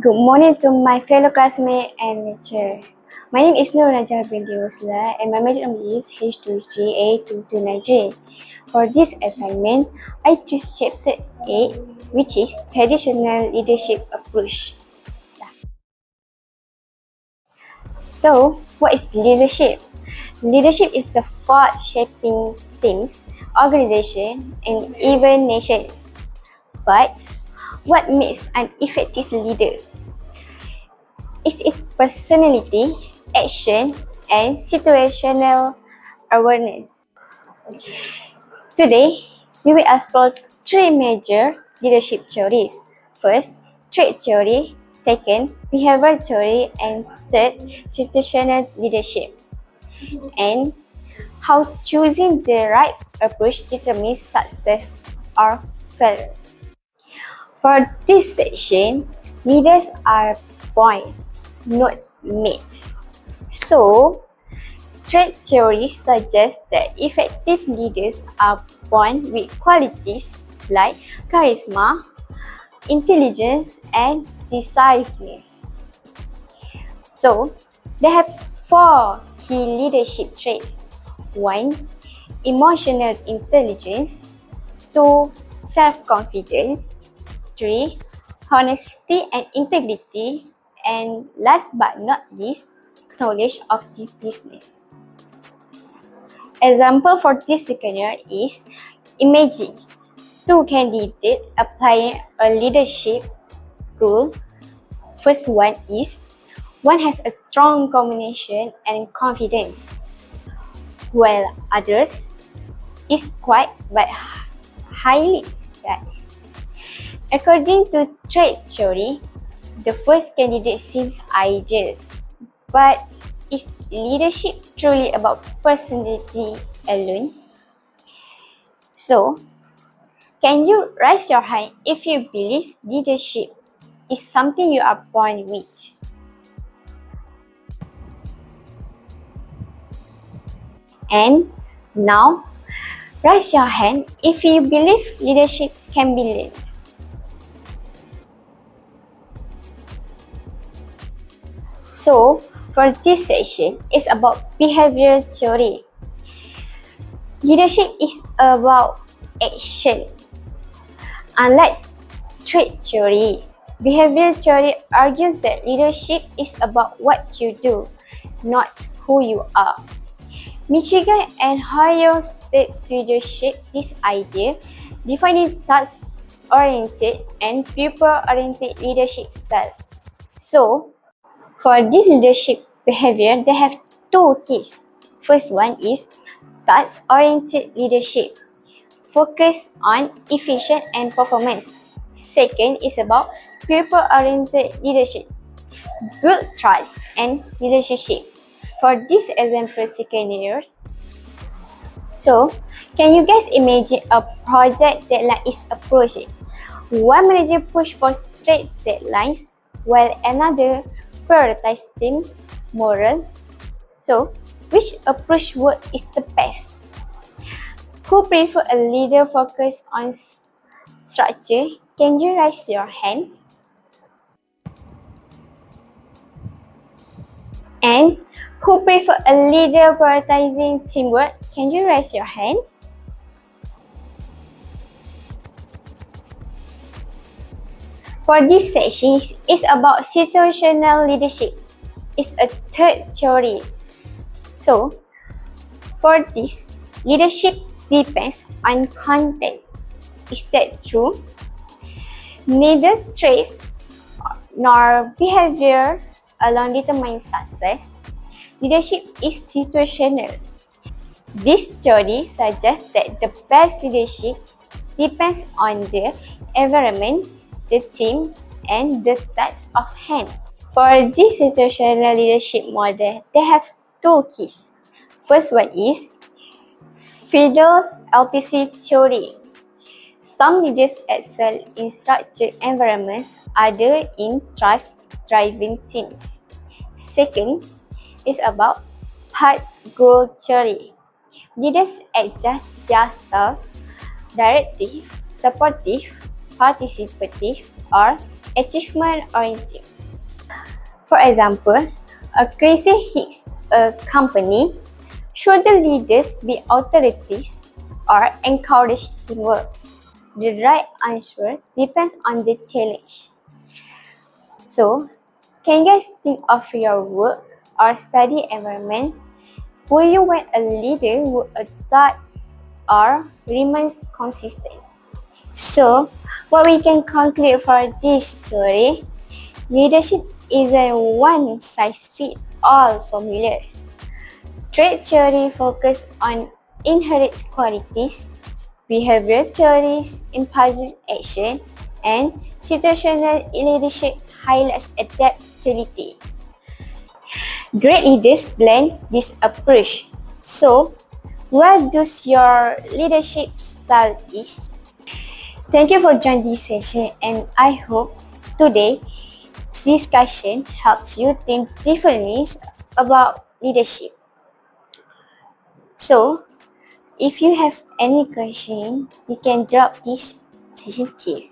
Good morning to my fellow classmates and lecturer. My name is Nur Najah binti Rosla and my major is H203 For this assignment, I choose chapter 8, which is Traditional Leadership Approach. So, what is leadership? Leadership is the force shaping teams, organizations, and even nations. But what makes an effective leader? It's its personality, action, and situational awareness. Today, we will explore three major leadership theories. First, trait theory. Second, behavior theory. And third, situational leadership. And how choosing the right approach determines success or failure. For this section, leaders are born, not made. So, trait theory suggests that effective leaders are born with qualities like charisma, intelligence, and decisiveness. So, they have four key leadership traits. 1. Emotional intelligence. 2. Self-confidence. 3. Honesty and integrity. And last but not least, knowledge of this business. Example for this scenario is, imagine two candidates applying a leadership rule. First one is, one has a strong communication and confidence, while others is quiet but highly shy. According to trait theory, the first candidate seems ideal, but is leadership truly about personality alone? So, can you raise your hand if you believe leadership is something you are born with? And now, raise your hand if you believe leadership can be learned. So, for this session, it's about behavior theory. Leadership is about action. Unlike trait theory, behavior theory argues that leadership is about what you do, not who you are. Michigan and Ohio State students shape this idea, defining task-oriented and people-oriented leadership style. So, for this leadership behavior, they have two keys. First one is task-oriented leadership, focus on efficiency and performance. Second is about people-oriented leadership, build trust and relationship. For this example scenarios, so can you guys imagine a project deadline is approaching? One manager push for strict deadlines while another prioritize team morale. So, which approach is the best? Who prefer a leader focused on structure? Can you raise your hand? And who prefer a leader prioritizing teamwork? Can you raise your hand? For this session, it's about situational leadership. It's a third theory. So, for this, leadership depends on content. Is that true? Neither traits nor behavior alone determine success. Leadership is situational. This theory suggests that the best leadership depends on the environment, the team, and the task of hand. For this situational leadership model, they have two keys. First one is Field's LPC theory. Some leaders excel in structured environments, others in trust-driven teams. Second is about Path's goal theory. Leaders adjust their styles, directive, supportive, participative, or achievement-oriented. For example, a crisis hits a company. Should the leaders be authorities or encourage teamwork? The right answer depends on the challenge. So, can you guys think of your work or study environment? Will you want a leader who adapts or remains consistent? So, what we can conclude for this story, leadership isn't one size fits all formula. Trait theory focuses on inherent qualities, behavioral theories emphasizes action, and situational leadership highlights adaptability. Great leaders blend this approach. So, what does your leadership style is? Thank you for joining this session, and I hope today's discussion helps you think differently about leadership. So, if you have any question, you can drop this session here.